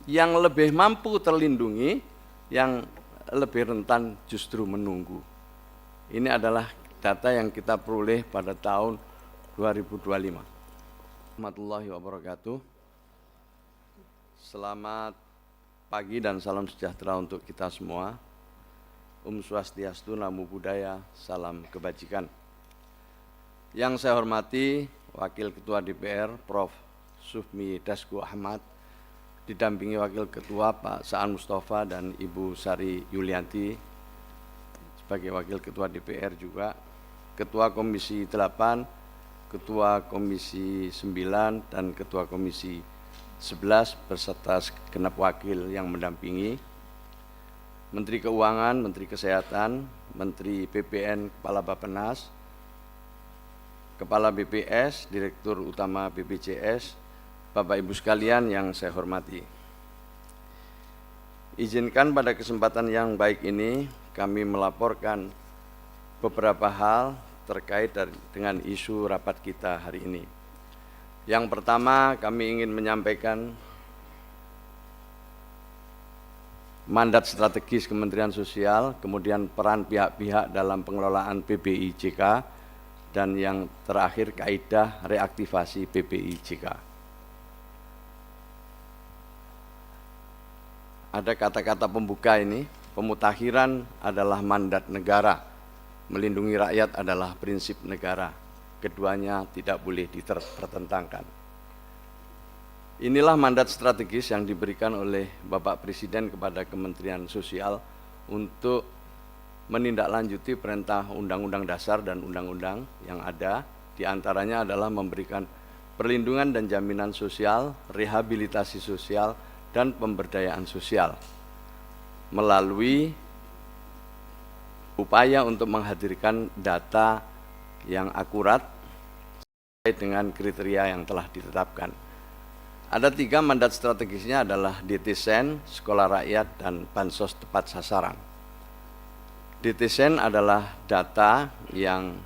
yang lebih mampu terlindungi, yang lebih rentan justru menunggu. Ini adalah data yang kita peroleh pada tahun 2025. Warahmatullahi wabarakatuh. Selamat pagi dan salam sejahtera untuk kita semua. Swastiastu, Namo Buddhaya, salam kebajikan. Yang saya hormati Wakil Ketua DPR Prof. Sufmi Dasko Ahmad, didampingi Wakil Ketua Pak Saan Mustafa dan Ibu Sari Yulianti sebagai Wakil Ketua DPR juga, Ketua Komisi 8, Ketua Komisi 9, dan Ketua Komisi 11 beserta segenap wakil yang mendampingi, Menteri Keuangan, Menteri Kesehatan, Menteri PPN, Kepala Bappenas, Kepala BPS, Direktur Utama BPJS, Bapak Ibu sekalian yang saya hormati. Izinkan pada kesempatan yang baik ini kami melaporkan beberapa hal terkait dengan isu rapat kita hari ini. Yang pertama, kami ingin menyampaikan mandat strategis Kementerian Sosial, kemudian peran pihak-pihak dalam pengelolaan PBIJK, dan yang terakhir kaidah reaktivasi PBIJK. Ada kata-kata pembuka ini, pemutakhiran adalah mandat negara, melindungi rakyat adalah prinsip negara, keduanya tidak boleh dipertentangkan. Inilah mandat strategis yang diberikan oleh Bapak Presiden kepada Kementerian Sosial untuk menindaklanjuti perintah Undang-Undang Dasar dan Undang-Undang yang ada, diantaranya adalah memberikan perlindungan dan jaminan sosial, rehabilitasi sosial, dan pemberdayaan sosial melalui upaya untuk menghadirkan data yang akurat sesuai dengan kriteria yang telah ditetapkan. Ada 3 mandat strategisnya adalah DTSEN, Sekolah Rakyat, dan Bansos Tepat Sasaran. DTSEN adalah data yang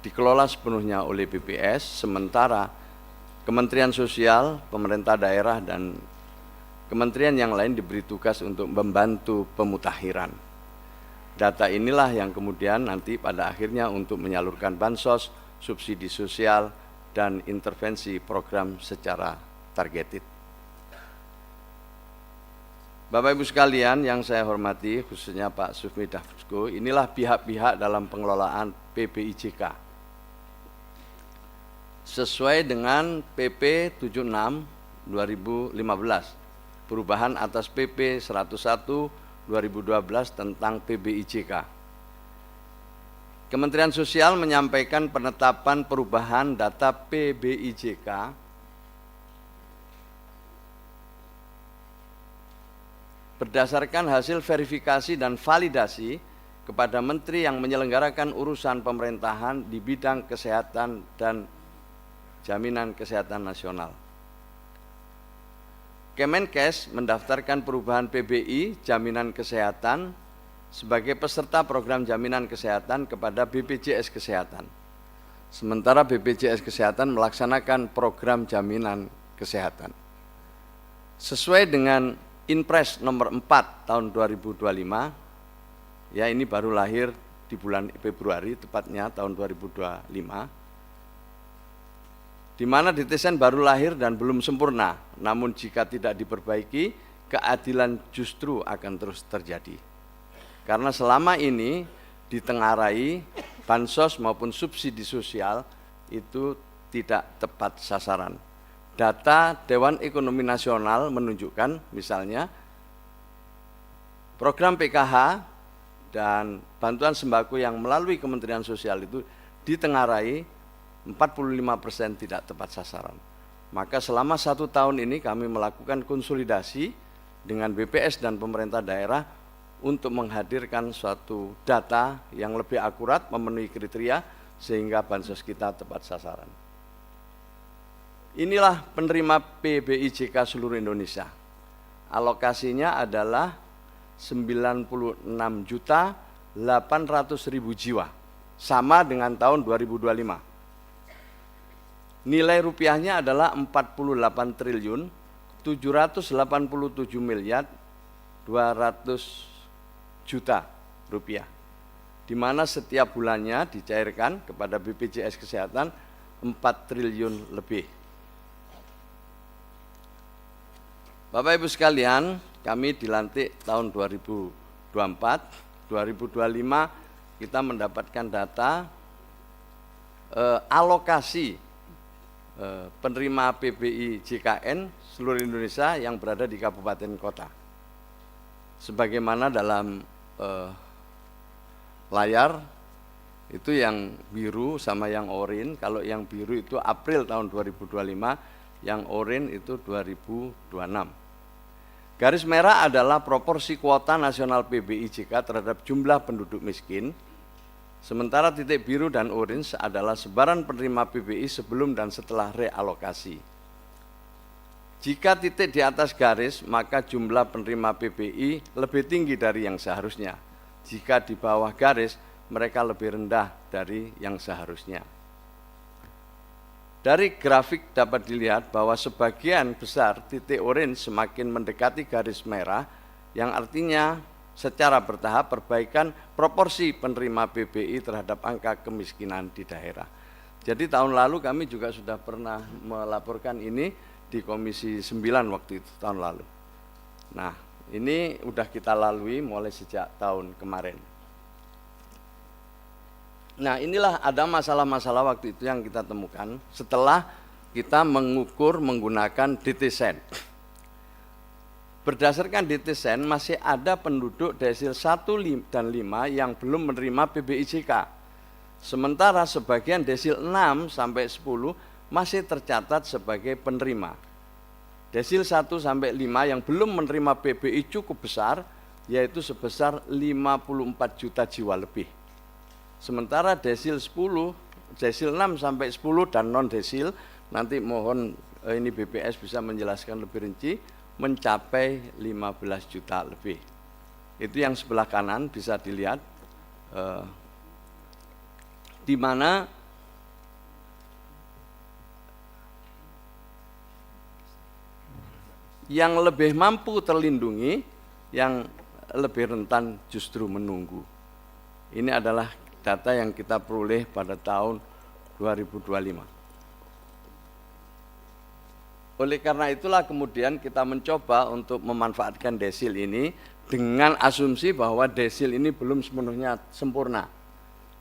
dikelola sepenuhnya oleh BPS, sementara Kementerian Sosial, pemerintah daerah, dan kementerian yang lain diberi tugas untuk membantu pemutakhiran. Data inilah yang kemudian nanti pada akhirnya untuk menyalurkan bansos, subsidi sosial, dan intervensi program secara targeted. Bapak Ibu sekalian yang saya hormati, khususnya Pak Sufmi Dasko, inilah pihak-pihak dalam pengelolaan PBIJK. Sesuai dengan PP 76 2015, perubahan atas PP 101 2012 tentang PBIJK. Kementerian Sosial menyampaikan penetapan perubahan data PBIJK berdasarkan hasil verifikasi dan validasi kepada menteri yang menyelenggarakan urusan pemerintahan di bidang kesehatan dan jaminan kesehatan nasional. Kemenkes mendaftarkan perubahan PBI jaminan kesehatan sebagai peserta program jaminan kesehatan kepada BPJS Kesehatan. Sementara BPJS Kesehatan melaksanakan program jaminan kesehatan. Sesuai dengan Inpres nomor 4 tahun 2025, ya ini baru lahir di bulan Februari, tepatnya tahun 2025, di mana DTSEN baru lahir dan belum sempurna, namun jika tidak diperbaiki, keadilan justru akan terus terjadi. Karena selama ini ditengarai bansos maupun subsidi sosial itu tidak tepat sasaran. Data Dewan Ekonomi Nasional menunjukkan misalnya program PKH dan bantuan sembako yang melalui Kementerian Sosial itu ditengarai 45% tidak tepat sasaran. Maka selama 1 tahun ini kami melakukan konsolidasi dengan BPS dan pemerintah daerah untuk menghadirkan suatu data yang lebih akurat, memenuhi kriteria sehingga bansos kita tepat sasaran. Inilah penerima PBIJK seluruh Indonesia. Alokasinya adalah 96.800.000 jiwa, sama dengan tahun 2025. Nilai rupiahnya adalah 48 triliun 787 miliar 200 juta rupiah, di mana setiap bulannya dicairkan kepada BPJS Kesehatan 4 triliun lebih. Bapak Ibu sekalian, kami dilantik tahun 2024, 2025 kita mendapatkan data alokasi penerima PBI JKN seluruh Indonesia yang berada di kabupaten kota. Sebagaimana dalam layar itu yang biru sama yang oranye. Kalau yang biru itu April tahun 2025, yang oranye itu 2026. Garis merah adalah proporsi kuota nasional PBI JK terhadap jumlah penduduk miskin, sementara titik biru dan orange adalah sebaran penerima PBI sebelum dan setelah realokasi. Jika titik di atas garis, maka jumlah penerima PBI lebih tinggi dari yang seharusnya. Jika di bawah garis, mereka lebih rendah dari yang seharusnya. Dari grafik dapat dilihat bahwa sebagian besar titik orange semakin mendekati garis merah, yang artinya secara bertahap perbaikan proporsi penerima PBI terhadap angka kemiskinan di daerah. Jadi tahun lalu kami juga sudah pernah melaporkan ini di Komisi 9 waktu itu, tahun lalu. Nah, ini udah kita lalui mulai sejak tahun kemarin. Nah, inilah ada masalah-masalah waktu itu yang kita temukan setelah kita mengukur menggunakan DTSEN. Berdasarkan DTSEN masih ada penduduk desil 1 dan 5 yang belum menerima PBI JK. Sementara sebagian desil 6 sampai 10 masih tercatat sebagai penerima. Desil 1 sampai 5 yang belum menerima PBI cukup besar, yaitu sebesar 54 juta jiwa lebih. Sementara desil 10, desil 6 sampai 10 dan non desil, nanti mohon ini BPS bisa menjelaskan lebih rinci, mencapai 15 juta lebih. Itu yang sebelah kanan bisa dilihat, di mana yang lebih mampu terlindungi, yang lebih rentan justru menunggu. Ini adalah data yang kita peroleh pada tahun 2025. Oleh karena itulah kemudian kita mencoba untuk memanfaatkan desil ini dengan asumsi bahwa desil ini belum sepenuhnya sempurna.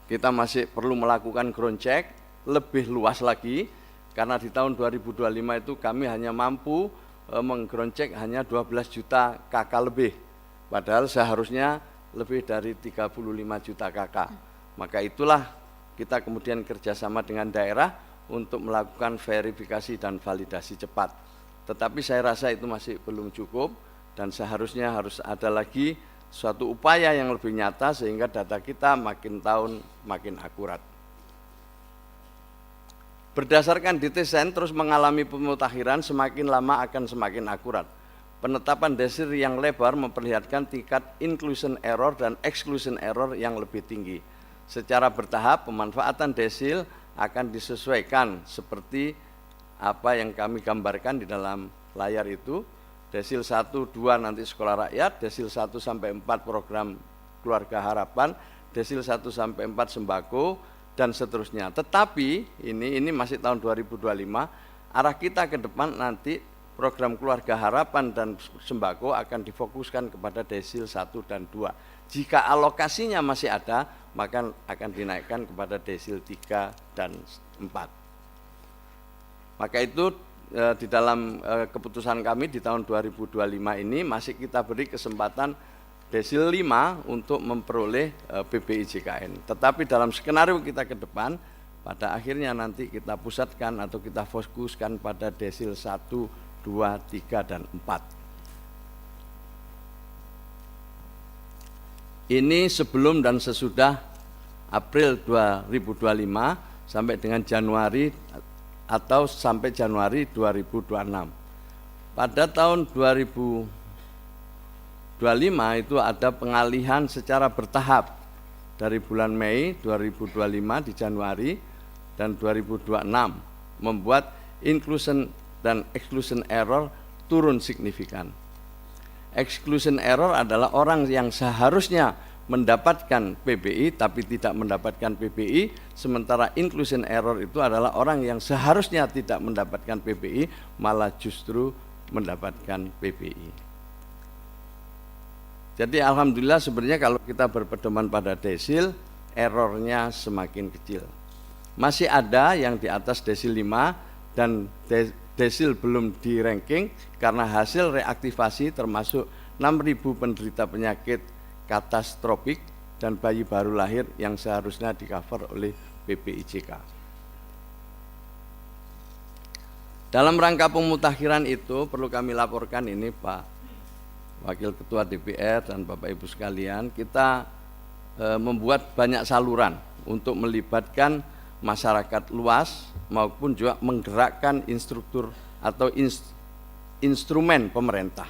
Kita masih perlu melakukan ground check lebih luas lagi, karena di tahun 2025 itu kami hanya mampu meng-ground check hanya 12 juta KK lebih, padahal seharusnya lebih dari 35 juta KK. Maka itulah kita kemudian kerjasama dengan daerah untuk melakukan verifikasi dan validasi cepat. Tetapi saya rasa itu masih belum cukup dan seharusnya harus ada lagi suatu upaya yang lebih nyata sehingga data kita makin tahun makin akurat. Berdasarkan DTSEN terus mengalami pemutakhiran, semakin lama akan semakin akurat. Penetapan desil yang lebar memperlihatkan tingkat inclusion error dan exclusion error yang lebih tinggi. Secara bertahap pemanfaatan desil akan disesuaikan seperti apa yang kami gambarkan di dalam layar itu. Desil 1, 2 nanti sekolah rakyat, desil 1 sampai 4 program keluarga harapan, desil 1 sampai 4 sembako, dan seterusnya. Tetapi ini masih tahun 2025, arah kita ke depan nanti program keluarga harapan dan sembako akan difokuskan kepada desil 1 dan 2. Jika alokasinya masih ada, maka akan dinaikkan kepada desil 3 dan 4. Maka itu di dalam keputusan kami di tahun 2025 ini masih kita beri kesempatan desil 5 untuk memperoleh PBI JKN. Tetapi dalam skenario kita ke depan, pada akhirnya nanti kita pusatkan atau kita fokuskan pada desil 1, 2, 3, dan 4. Ini sebelum dan sesudah April 2025 sampai dengan Januari atau sampai Januari 2026. Pada tahun 2025 itu ada pengalihan secara bertahap dari bulan Mei 2025 di Januari dan 2026, membuat inclusion dan exclusion error turun signifikan. Exclusion error adalah orang yang seharusnya mendapatkan PBI tapi tidak mendapatkan PBI, sementara inclusion error itu adalah orang yang seharusnya tidak mendapatkan PBI malah justru mendapatkan PBI. Jadi alhamdulillah sebenarnya kalau kita berpedoman pada desil, errornya semakin kecil. Masih ada yang di atas desil 5 dan desil belum di ranking karena hasil reaktivasi termasuk 6.000 penderita penyakit katastropik dan bayi baru lahir yang seharusnya di-cover oleh BPIJK. Dalam rangka pemutakhiran itu perlu kami laporkan ini Pak Wakil Ketua DPR dan Bapak Ibu sekalian, kita membuat banyak saluran untuk melibatkan masyarakat luas maupun juga menggerakkan instruktur atau instrumen pemerintah.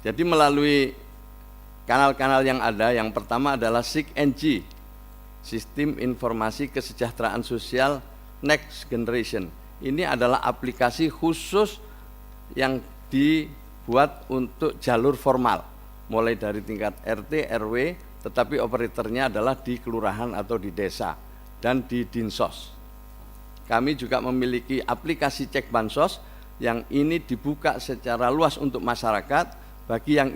Jadi melalui kanal-kanal yang ada, yang pertama adalah SIG-NG, Sistem Informasi Kesejahteraan Sosial Next Generation. Ini adalah aplikasi khusus yang dibuat untuk jalur formal, mulai dari tingkat RT, RW, tetapi operatornya adalah di kelurahan atau di desa dan di Dinsos. Kami juga memiliki aplikasi cek bansos yang ini dibuka secara luas untuk masyarakat bagi yang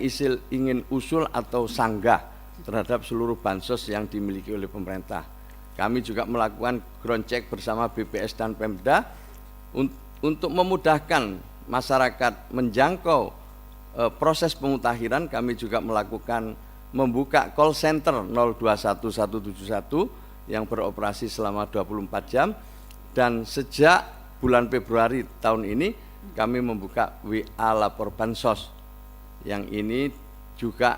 ingin usul atau sanggah terhadap seluruh bansos yang dimiliki oleh pemerintah. Kami juga melakukan ground check bersama BPS dan Pemda untuk memudahkan masyarakat menjangkau proses pemutakhiran. Kami juga membuka call center 021171 yang beroperasi selama 24 jam, dan sejak bulan Februari tahun ini kami membuka WA Lapor Bansos yang ini juga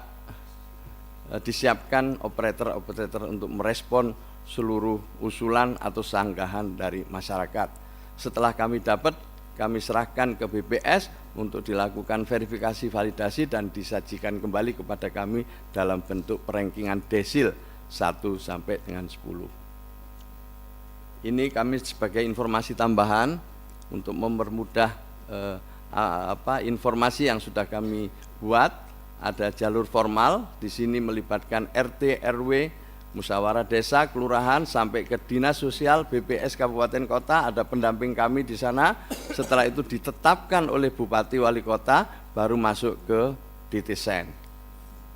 disiapkan operator untuk merespon seluruh usulan atau sanggahan dari masyarakat. Setelah kami dapat, kami serahkan ke BPS untuk dilakukan verifikasi validasi dan disajikan kembali kepada kami dalam bentuk perankingan desil 1 sampai dengan 10. Ini kami sebagai informasi tambahan untuk mempermudah informasi yang sudah kami buat. Ada jalur formal, di sini melibatkan RT, RW, musyawarah desa, kelurahan, sampai ke dinas sosial, BPS kabupaten kota, ada pendamping kami di sana. Setelah itu ditetapkan oleh bupati wali kota, baru masuk ke DTSEN.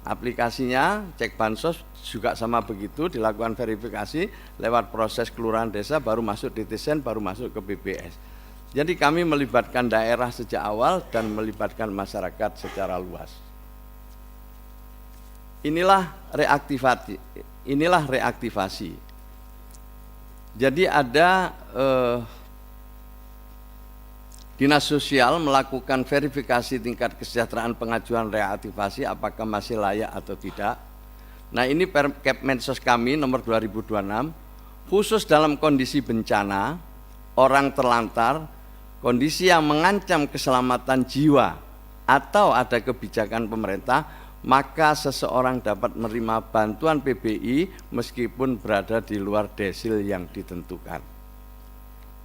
Aplikasinya cek bansos juga sama begitu, dilakukan verifikasi lewat proses kelurahan desa, baru masuk DTSEN, baru masuk ke BPS. Jadi kami melibatkan daerah sejak awal dan melibatkan masyarakat secara luas. Inilah reaktivasi. Jadi ada Dinas Sosial melakukan verifikasi tingkat kesejahteraan pengajuan reaktivasi apakah masih layak atau tidak. Nah, ini Perkepmensos kami nomor 2026, khusus dalam kondisi bencana, orang terlantar, kondisi yang mengancam keselamatan jiwa atau ada kebijakan pemerintah, maka seseorang dapat menerima bantuan PBI meskipun berada di luar desil yang ditentukan.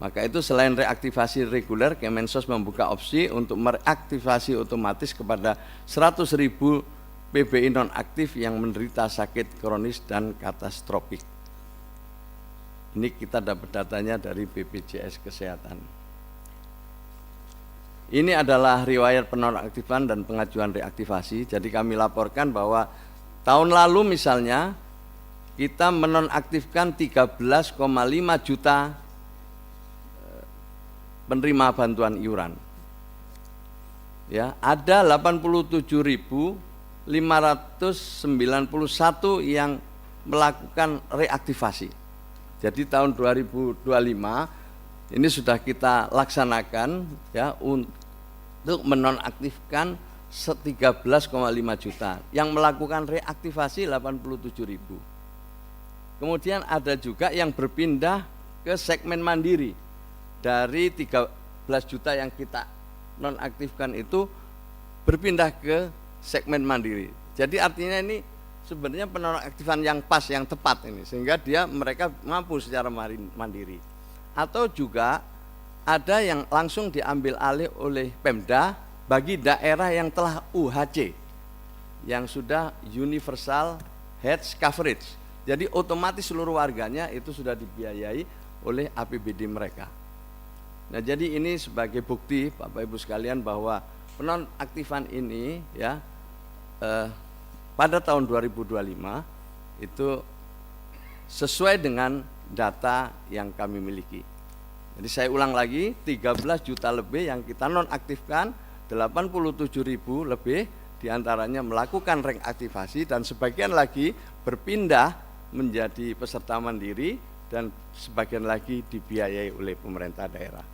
Maka itu selain reaktivasi reguler, Kemensos membuka opsi untuk mereaktivasi otomatis kepada 100.000 PBI nonaktif yang menderita sakit kronis dan katastropik. Ini kita dapat datanya dari BPJS Kesehatan. Ini adalah riwayat penonaktifan dan pengajuan reaktivasi. Jadi kami laporkan bahwa tahun lalu misalnya kita menonaktifkan 13,5 juta penerima bantuan iuran. Ya, ada 87.591 yang melakukan reaktivasi. Jadi tahun 2025 ini sudah kita laksanakan ya untuk menonaktifkan 13,5 juta yang melakukan reaktivasi 87.000. Kemudian ada juga yang berpindah ke segmen mandiri. Dari 13 juta yang kita nonaktifkan itu berpindah ke segmen mandiri. Jadi artinya ini sebenarnya penonaktifan yang pas, yang tepat ini, sehingga mereka mampu secara mandiri. Atau juga ada yang langsung diambil alih oleh Pemda bagi daerah yang telah UHC, yang sudah universal health coverage. Jadi otomatis seluruh warganya itu sudah dibiayai oleh APBD mereka. Nah, jadi ini sebagai bukti Bapak Ibu sekalian bahwa penonaktifan ini ya pada tahun 2025 itu sesuai dengan data yang kami miliki. Jadi saya ulang lagi, 13 juta lebih yang kita nonaktifkan, 87.000 lebih diantaranya melakukan reaktivasi dan sebagian lagi berpindah menjadi peserta mandiri dan sebagian lagi dibiayai oleh pemerintah daerah.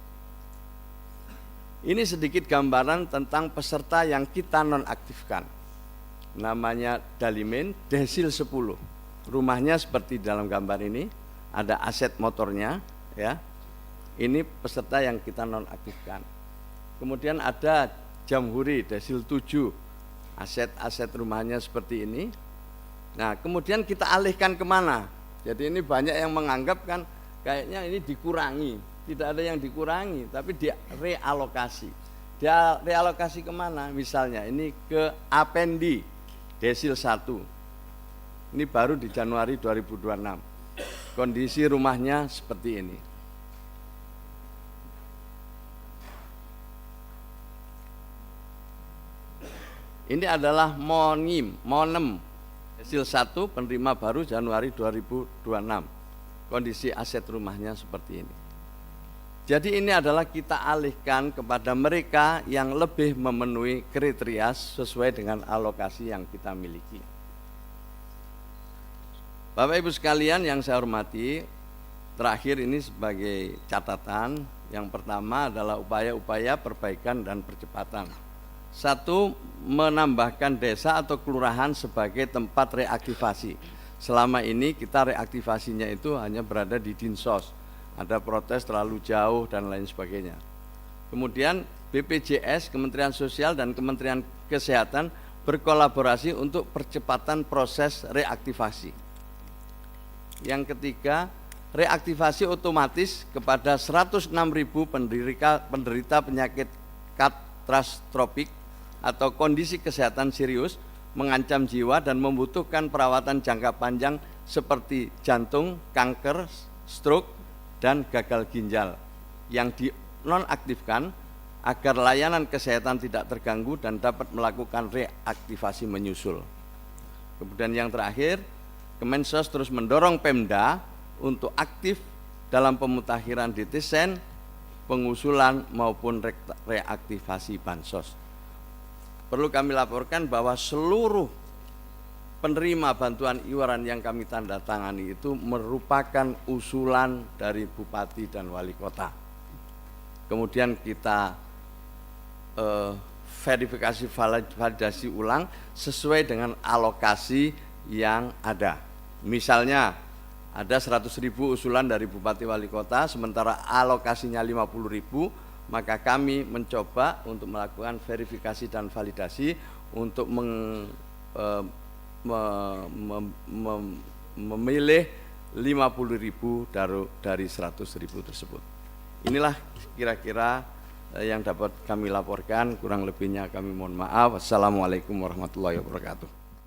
Ini sedikit gambaran tentang peserta yang kita nonaktifkan. Namanya Dalimin, Desil 10. Rumahnya seperti dalam gambar ini, ada aset motornya ya. Ini peserta yang kita nonaktifkan. Kemudian ada Jamhuri, Desil 7. Aset-aset rumahnya seperti ini. Nah, kemudian kita alihkan kemana? Jadi ini banyak yang menganggap kan kayaknya ini dikurangi. Tidak ada yang dikurangi, tapi direalokasi. Dia realokasi kemana? Misalnya ini ke Apendi, Desil 1. Ini baru di Januari 2026. Kondisi rumahnya seperti ini. Ini adalah Monem, Desil 1, penerima baru Januari 2026. Kondisi aset rumahnya seperti ini. Jadi ini adalah kita alihkan kepada mereka yang lebih memenuhi kriteria sesuai dengan alokasi yang kita miliki. Bapak Ibu sekalian yang saya hormati, terakhir ini sebagai catatan, yang pertama adalah upaya-upaya perbaikan dan percepatan. Satu, menambahkan desa atau kelurahan sebagai tempat reaktivasi. Selama ini kita reaktivasinya itu hanya berada di Dinsos. Ada protes terlalu jauh dan lain sebagainya. Kemudian BPJS, Kementerian Sosial dan Kementerian Kesehatan berkolaborasi untuk percepatan proses reaktivasi. Yang ketiga, reaktivasi otomatis kepada 106.000 penderita penyakit katastrofik atau kondisi kesehatan serius mengancam jiwa dan membutuhkan perawatan jangka panjang seperti jantung, kanker, stroke, dan gagal ginjal yang dinonaktifkan agar layanan kesehatan tidak terganggu dan dapat melakukan reaktivasi menyusul. Kemudian yang terakhir, Kemensos terus mendorong Pemda untuk aktif dalam pemutakhiran DTSEN, pengusulan maupun reaktivasi bansos. Perlu kami laporkan bahwa seluruh penerima bantuan iuran yang kami tanda tangani itu merupakan usulan dari Bupati dan Wali Kota. Kemudian kita verifikasi validasi ulang sesuai dengan alokasi yang ada. Misalnya ada 100.000 usulan dari Bupati Wali Kota, sementara alokasinya 50.000, maka kami mencoba untuk melakukan verifikasi dan validasi untuk memilih 50.000 dari 100.000 tersebut. Inilah kira-kira yang dapat kami laporkan, kurang lebihnya kami mohon maaf. Wassalamualaikum warahmatullahi wabarakatuh.